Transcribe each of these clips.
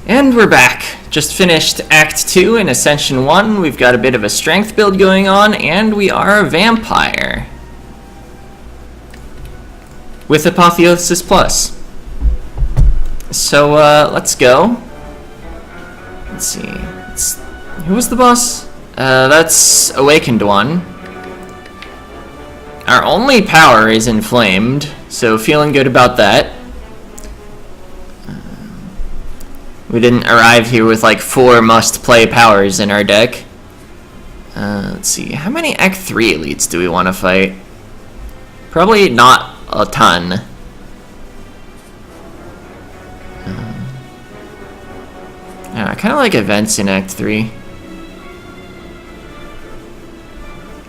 And we're back. Just finished Act 2 in Ascension 1. We've got a bit of a strength build going on, and we are a vampire. With Apotheosis Plus. So, let's go. Let's see. Who was the boss? That's Awakened One. Our only power is Inflamed, so feeling good about that. We didn't arrive here with like 4 must-play powers in our deck. Let's see, how many Act 3 elites do we want to fight? Probably not a ton. I kind of like events in Act 3.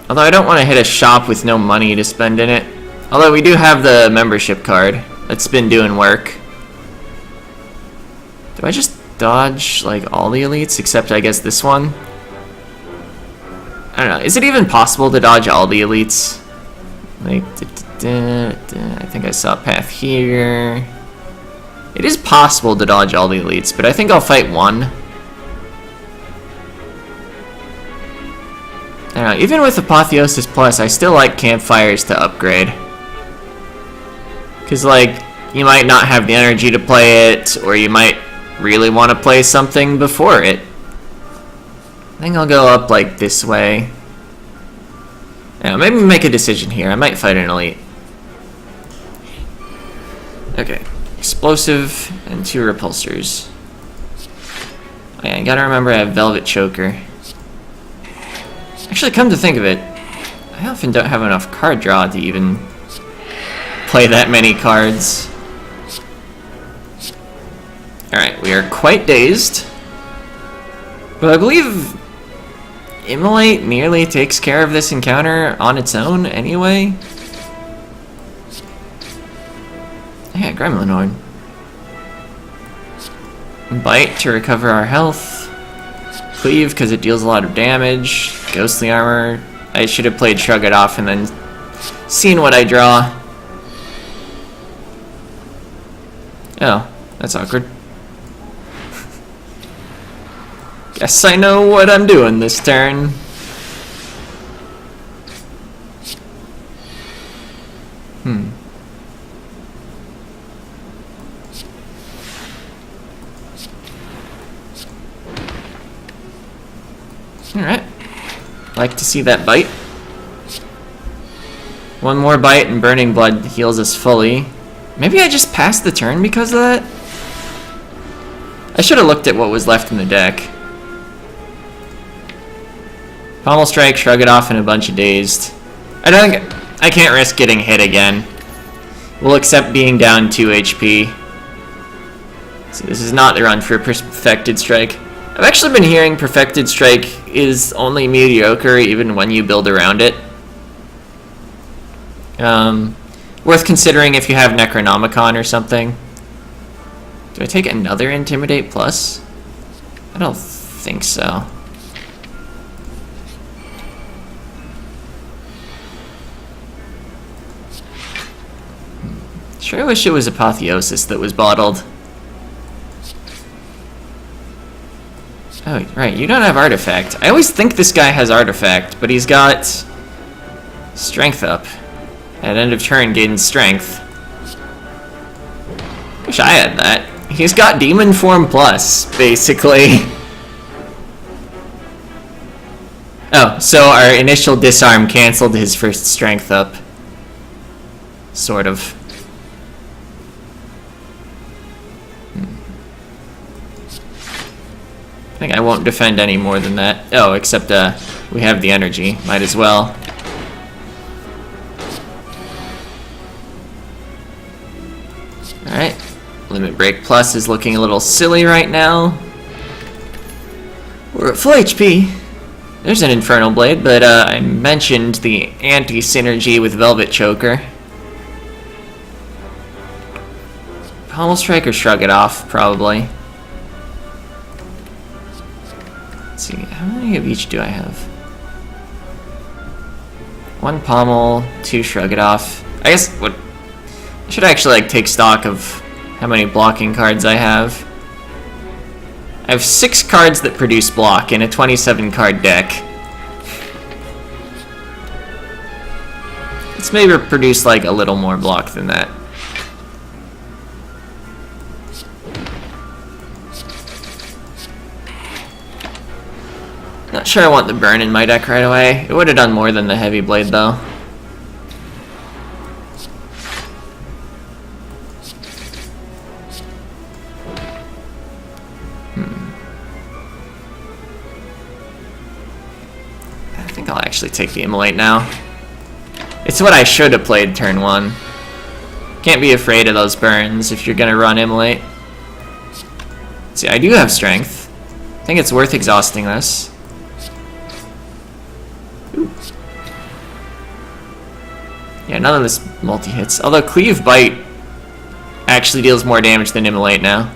Although I don't want to hit a shop with no money to spend in it. Although we do have the membership card. That's been doing work. Do I just dodge, like, all the elites, except, I guess, this one? I don't know. Is it even possible to dodge all the elites? Like, I think I saw a path here. It is possible to dodge all the elites, but I think I'll fight one. I don't know. Even with Apotheosis Plus, I still like campfires to upgrade. Because, like, you might not have the energy to play it, or you might really want to play something before it. I think I'll go up like this way. Yeah, maybe make a decision here. I might fight an elite. Okay, explosive and 2 repulsors. Oh yeah, I gotta remember I have Velvet Choker. Actually, come to think of it, I often don't have enough card draw to even play that many cards. Alright, we are quite dazed. But I believe Immolate nearly takes care of this encounter on its own anyway. Yeah, Gremlin Horn. Bite to recover our health. Cleave because it deals a lot of damage. Ghostly Armor. I should have played Shrug It Off and then seen what I draw. Oh, that's awkward. Guess I know what I'm doing this turn. Alright. Like to see that bite. One more bite and Burning Blood heals us fully. Maybe I just passed the turn because of that? I should have looked at what was left in the deck. Pommel Strike, Shrug It Off, and a bunch of Dazed. I can't risk getting hit again. We'll accept being down 2 HP. So this is not the run for Perfected Strike. I've actually been hearing Perfected Strike is only mediocre even when you build around it. Worth considering if you have Necronomicon or something. Do I take another Intimidate Plus? I don't think so. Sure wish it was Apotheosis that was bottled. Oh, right, you don't have Artifact. I always think this guy has Artifact, but he's got Strength up. At end of turn, gains Strength. Wish I had that. He's got Demon Form Plus, basically. Oh, so our initial disarm canceled his first Strength up. Sort of. I think I won't defend any more than that. Oh, except we have the energy. Might as well. Alright. Limit Break Plus is looking a little silly right now. We're at full HP. There's an Infernal Blade, but I mentioned the anti-synergy with Velvet Choker. Pommel Strike or Shrug It Off, probably. Let's see, how many of each do I have? 1 Pommel, 2 Shrug It Off. I guess what I should actually like take stock of how many blocking cards I have. I have 6 cards that produce block in a 27 card deck. Let's maybe produce like a little more block than that. Not sure I want the burn in my deck right away. It would have done more than the heavy blade though. I think I'll actually take the Immolate now. It's what I should have played turn 1. Can't be afraid of those burns if you're gonna run Immolate. See, I do have strength. I think it's worth exhausting this. Ooh. Yeah, none of this multi-hits. Although Cleave Bite actually deals more damage than Immolate now.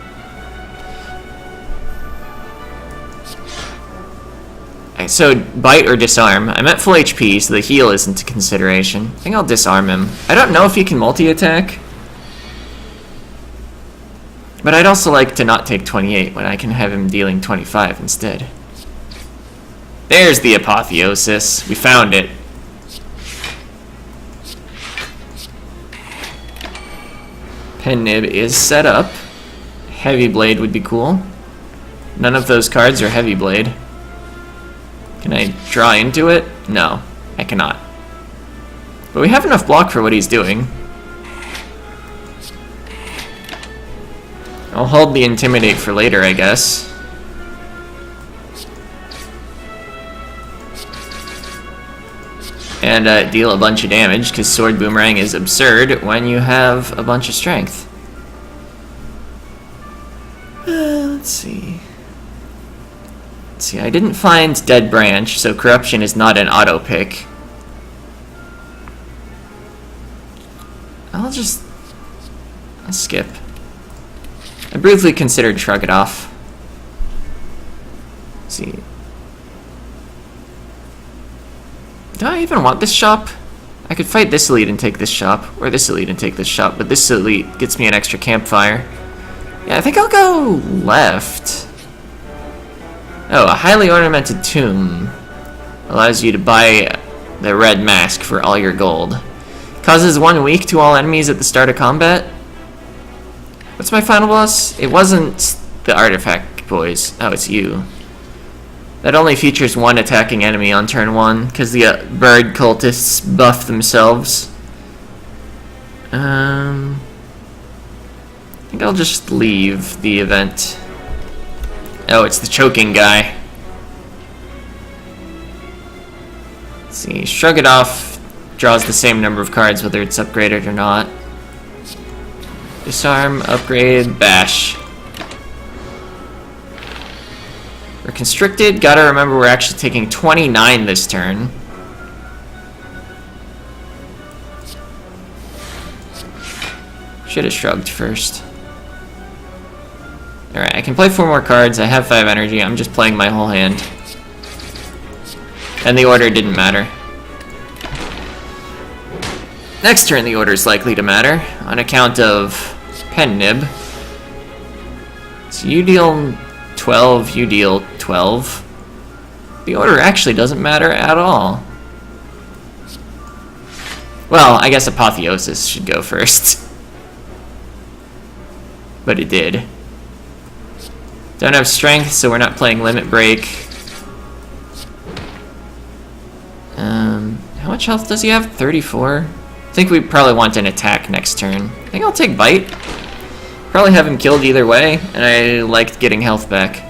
So, Bite or Disarm. I'm at full HP, so the heal isn't a consideration. I think I'll disarm him. I don't know if he can multi-attack. But I'd also like to not take 28 when I can have him dealing 25 instead. There's the Apotheosis. We found it. Pen Nib is set up. Heavy Blade would be cool. None of those cards are Heavy Blade. Can I draw into it? No, I cannot. But we have enough block for what he's doing. I'll hold the Intimidate for later, I guess. And deal a bunch of damage, because Sword Boomerang is absurd when you have a bunch of strength. Let's see. See, I didn't find Dead Branch, so Corruption is not an auto pick. I'll skip. I briefly considered Shrug It Off. Let's see. Do I even want this shop? I could fight this elite and take this shop, or this elite and take this shop, but this elite gets me an extra campfire. Yeah, I think I'll go left. Oh, a highly ornamented tomb allows you to buy the red mask for all your gold. Causes 1 weak to all enemies at the start of combat. What's my final boss? It wasn't the artifact boys. Oh, it's you. That only features 1 attacking enemy on turn 1 because the bird cultists buff themselves. I think I'll just leave the event. Oh, it's the choking guy. Let's see, Shrug It Off draws the same number of cards whether it's upgraded or not. Disarm, upgrade, bash. We're constricted. Gotta remember we're actually taking 29 this turn. Should have shrugged first. Alright, I can play 4 more cards. I have 5 energy. I'm just playing my whole hand. And the order didn't matter. Next turn, the order is likely to matter on account of Pen Nib. So you deal 12, you deal 12. The order actually doesn't matter at all. Well, I guess Apotheosis should go first. But it did. Don't have strength, so we're not playing Limit Break. How much health does he have? 34? I think we probably want an attack next turn. I think I'll take Bite. Probably have him killed either way, and I liked getting health back.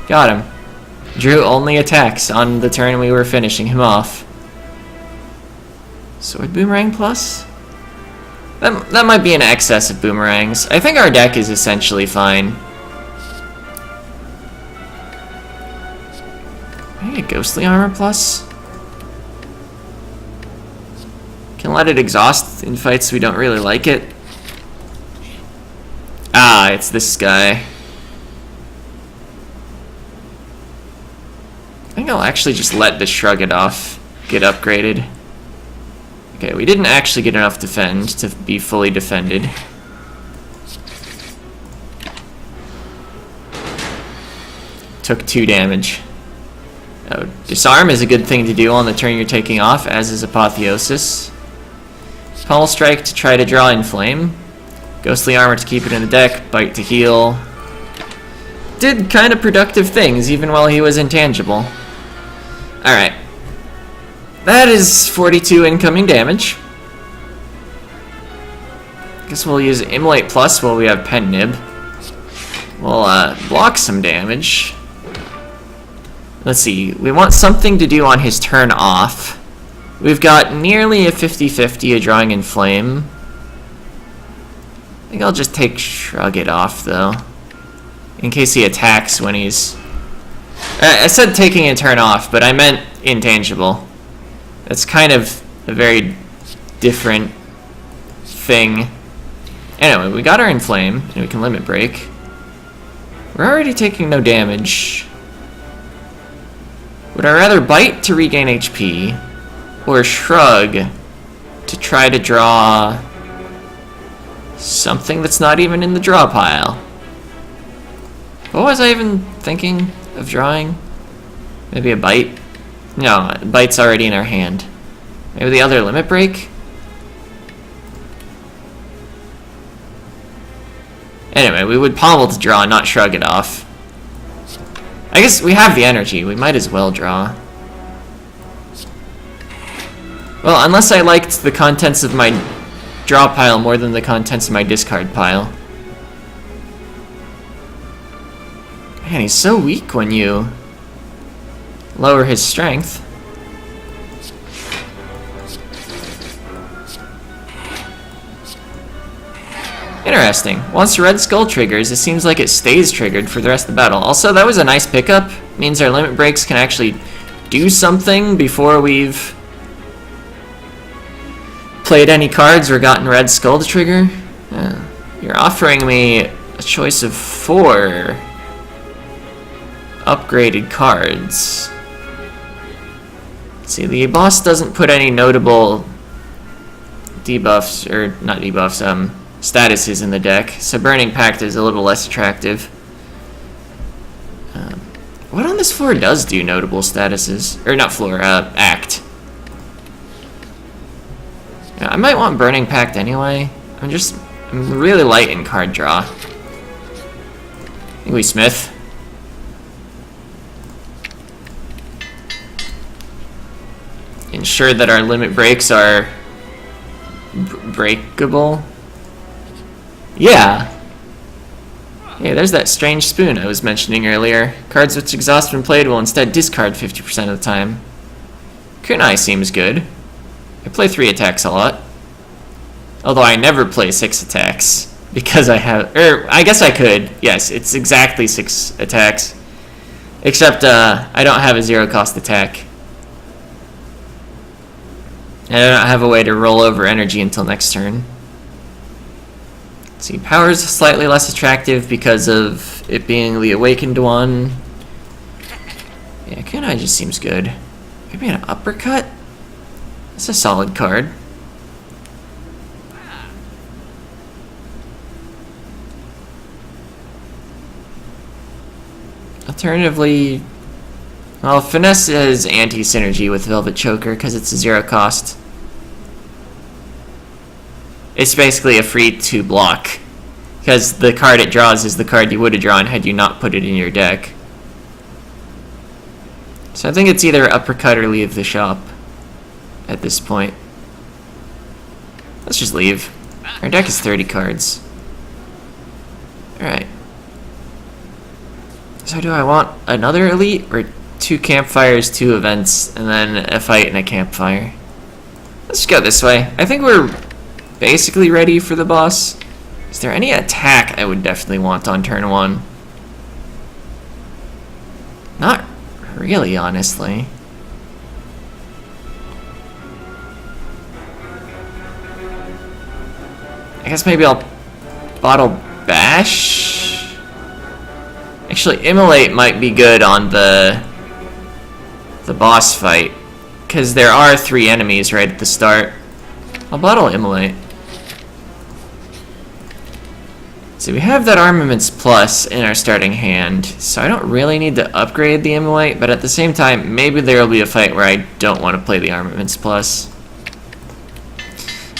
Got him. Drew only attacks on the turn we were finishing him off. Sword Boomerang plus? That might be an excess of boomerangs. I think our deck is essentially fine. Maybe a Ghostly Armor plus? Can let it exhaust in fights we don't really like it. Ah, it's this guy. I think I'll actually just let the Shrug It Off get upgraded. Okay, we didn't actually get enough defend to be fully defended. Took 2 damage. Oh, disarm is a good thing to do on the turn you're taking off, as is Apotheosis. Pommel Strike to try to draw Inflame. Ghostly Armor to keep it in the deck. Bite to heal. Did kind of productive things, even while he was intangible. Alright. That is 42 incoming damage. Guess we'll use Immolate Plus while we have Pen Nib. We'll block some damage. Let's see, we want something to do on his turn off. We've got nearly a 50-50 of drawing Inflame. I think I'll just take Shrug It off, though. In case he attacks when he's... I said taking a turn off, but I meant intangible. That's kind of a very different thing. Anyway, we got our Inflame, and we can Limit Break. We're already taking no damage. Would I rather Bite to regain HP, or Shrug to try to draw something that's not even in the draw pile? What was I even thinking of drawing? Maybe a Bite? No, Bite's already in our hand. Maybe the other Limit Break? Anyway, we would Pommel to draw, not Shrug It off. I guess we have the energy, we might as well draw. Well, unless I liked the contents of my draw pile more than the contents of my discard pile. Man, he's so weak when you lower his strength. Interesting. Once Red Skull triggers, it seems like it stays triggered for the rest of the battle. Also, that was a nice pickup. Means our Limit Breaks can actually do something before we've played any cards or gotten Red Skull to trigger. You're offering me a choice of 4 upgraded cards. Let's see, the boss doesn't put any notable debuffs, or not debuffs, statuses in the deck, so Burning Pact is a little less attractive. What on this floor does do notable statuses? Or not floor, act. Yeah, I might want Burning Pact anyway. I'm really light in card draw. I think we Smith. Ensure that our Limit Breaks are breakable. Yeah. Hey, there's that strange spoon I was mentioning earlier. Cards which exhaust when played will instead discard 50% of the time. Kunai seems good. I play 3 attacks a lot. Although I never play 6 attacks. Because I have... I guess I could. Yes, it's exactly 6 attacks. Except, I don't have a 0-cost attack. And I don't have a way to roll over energy until next turn. See, power's slightly less attractive because of it being the awakened one. Yeah, Kunai just seems good. Maybe an uppercut? That's a solid card. Alternatively, well, Finesse is anti-synergy with Velvet Choker because it's a 0-cost. It's basically a free 2 block, because the card it draws is the card you would have drawn had you not put it in your deck. So I think it's either uppercut or leave the shop at this point. Let's just leave. Our deck is 30 cards. Alright. So do I want another elite, or 2 campfires, 2 events, and then a fight and a campfire? Let's just go this way. I think we're basically ready for the boss. Is there any attack I would definitely want on turn 1? Not really, honestly. I guess maybe I'll Bottle Bash? Actually, Immolate might be good on the boss fight, because there are 3 enemies right at the start. I'll bottle Immolate. So we have that Armaments Plus in our starting hand, so I don't really need to upgrade the Immolate, but at the same time, maybe there will be a fight where I don't want to play the Armaments Plus.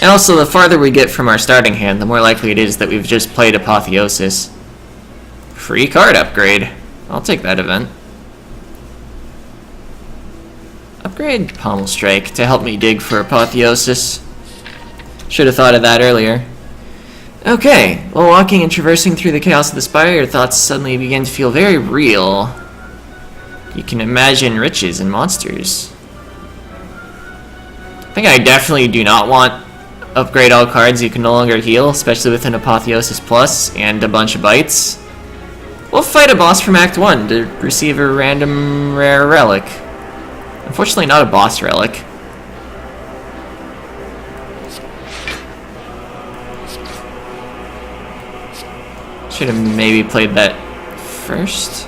And also, the farther we get from our starting hand, the more likely it is that we've just played Apotheosis. Free card upgrade. I'll take that event. Upgrade Pommel Strike to help me dig for Apotheosis. Should have thought of that earlier. Okay, while walking and traversing through the chaos of the Spire, your thoughts suddenly begin to feel very real. You can imagine riches and monsters. I think I definitely do not want upgrade all cards you can no longer heal, especially with an Apotheosis Plus and a bunch of bites. We'll fight a boss from Act 1 to receive a random rare relic. Unfortunately, not a boss relic. Should have maybe played that first.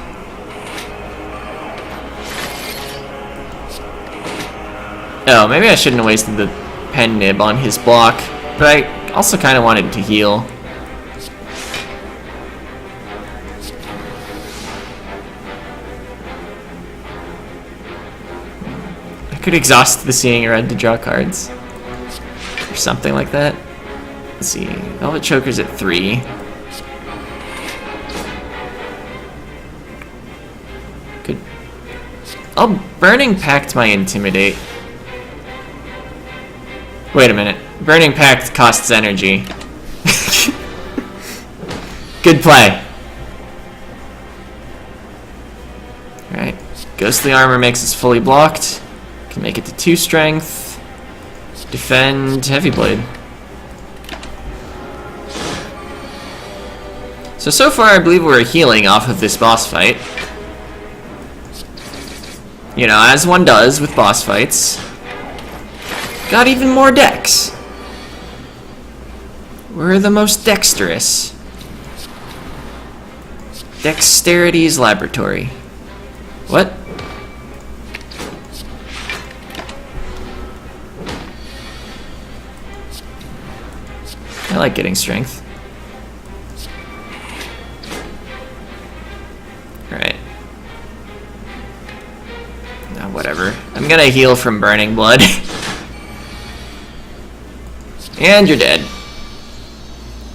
Oh, maybe I shouldn't have wasted the pen nib on his block, but I also kind of wanted to heal. I could exhaust the Seeing Red to draw cards. Or something like that. Let's see. Velvet Choker's at 3. Good. I'll Burning Pact my Intimidate. Wait a minute. Burning Pact costs energy. Good play. Alright. Ghostly Armor makes us fully blocked. Can make it to 2 strength. Defend Heavy Blade. So far I believe we're healing off of this boss fight. You know, as one does with boss fights. Got even more dex. We're the most dexterous. Dexterity's laboratory. What? I like getting strength. Alright. Now, whatever. I'm gonna heal from Burning Blood. And you're dead.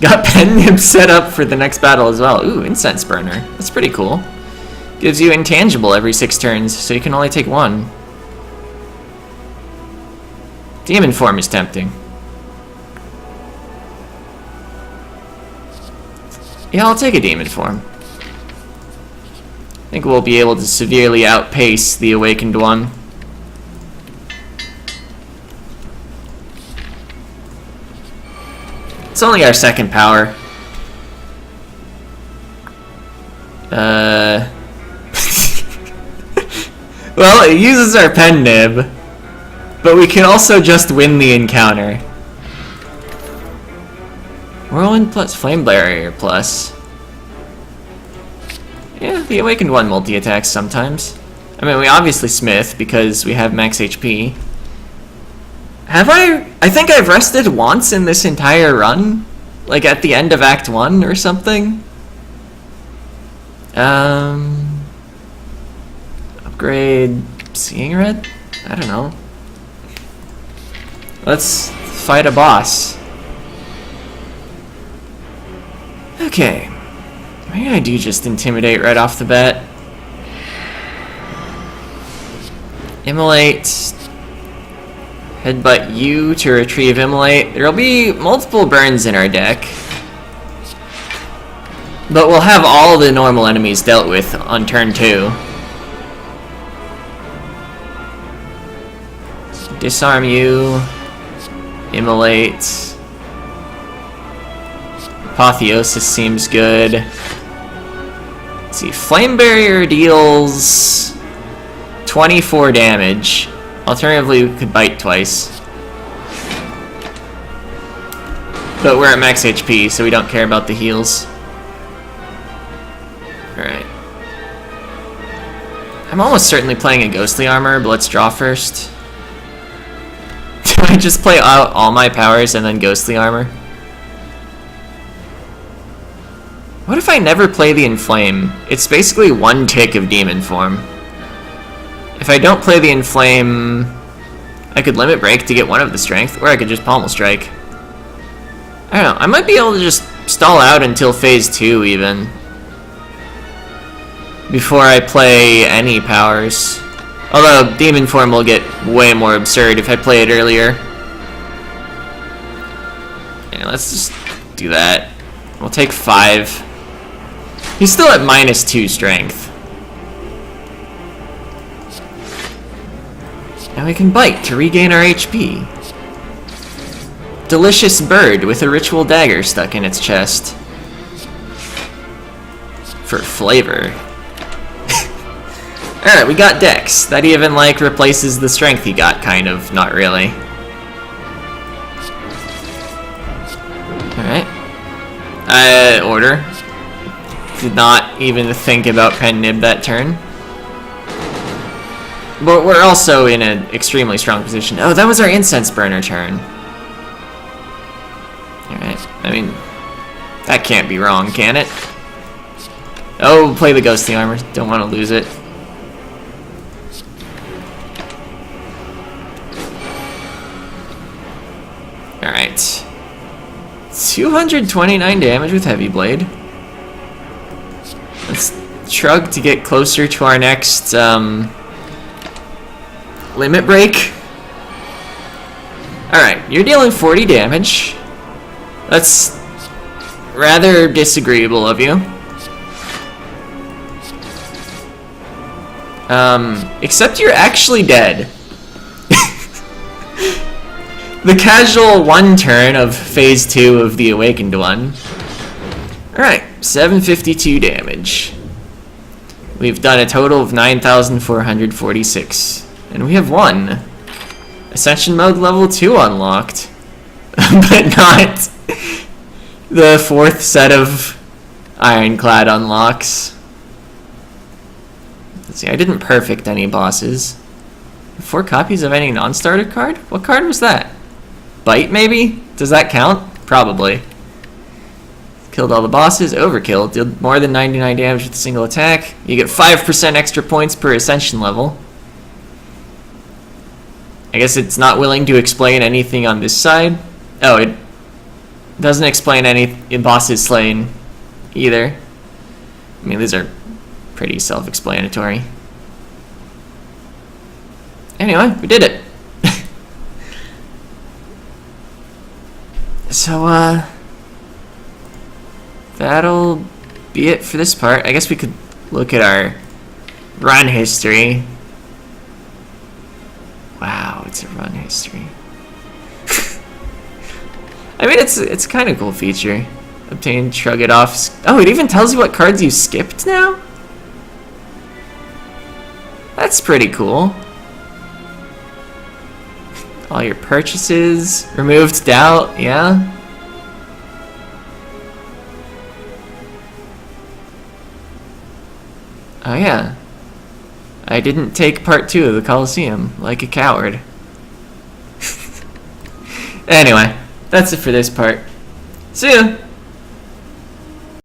Got Pen Nib set up for the next battle as well. Ooh, Incense Burner. That's pretty cool. Gives you Intangible every 6 turns, so you can only take 1. Demon Form is tempting. Yeah, I'll take a Demon Form. I think we'll be able to severely outpace the Awakened One. It's only our second power. Well, it uses our Pen Nib, but we can also just win the encounter. Whirlwind plus Flame Barrier plus. Yeah, the Awakened One multi-attacks sometimes. I mean, we obviously Smith because we have max HP. Have I think I've rested once in this entire run? Like at the end of Act 1 or something? Upgrade Seeing Red? I don't know. Let's fight a boss. Okay. Maybe I do just Intimidate right off the bat. Immolate. Headbutt you to retrieve Immolate. There'll be multiple burns in our deck. But we'll have all the normal enemies dealt with on turn 2. Disarm you. Immolate. Apotheosis seems good. Let's see. Flame Barrier deals 24 damage. Alternatively, we could bite twice. But we're at max HP, so we don't care about the heals. Alright. I'm almost certainly playing a Ghostly Armor, but let's draw first. I just play out all my powers and then Ghostly Armor? What if I never play the Inflame? It's basically one tick of Demon Form. If I don't play the Inflame, I could Limit Break to get one of the Strength, or I could just Pommel Strike. I don't know, I might be able to just stall out until Phase 2 even, before I play any powers. Although, Demon Form will get way more absurd if I play it earlier. Yeah, let's just do that. We'll take 5. He's still at -2 strength. Now we can bite to regain our HP. Delicious bird with a ritual dagger stuck in its chest. For flavor. Alright, we got Dex. That even, like, replaces the strength he got, kind of. Not really. Alright. Order. Did not even think about Pen Nib that turn. But we're also in an extremely strong position. Oh, that was our Incense Burner turn. Alright, I mean, that can't be wrong, can it? Oh, play the Ghostly Armor. Don't want to lose it. Alright. 229 damage with Heavy Blade. Let's shrug to get closer to our next Limit Break. Alright, you're dealing 40 damage. That's rather disagreeable of you. Except you're actually dead. The casual one turn of Phase 2 of the Awakened One. Alright, 752 damage. We've done a total of 9,446. And we have one. Ascension Mode level 2 unlocked. But not the 4th set of Ironclad unlocks. Let's see, I didn't perfect any bosses. 4 copies of any non-starter card? What card was that? Bite, maybe? Does that count? Probably. Killed all the bosses. Overkill. Did more than 99 damage with a single attack. You get 5% extra points per Ascension level. I guess it's not willing to explain anything on this side. Oh, it doesn't explain any bosses slain either. I mean, these are pretty self-explanatory. Anyway, we did it. So, that'll be it for this part. I guess we could look at our run history. Wow, it's a run history. I mean, it's kind of cool feature. Obtain, shrug it off. Oh, it even tells you what cards you skipped now? That's pretty cool. All your purchases. Removed doubt, yeah. Oh yeah. I didn't take part 2 of the Coliseum, like a coward. Anyway, that's it for this part. See ya!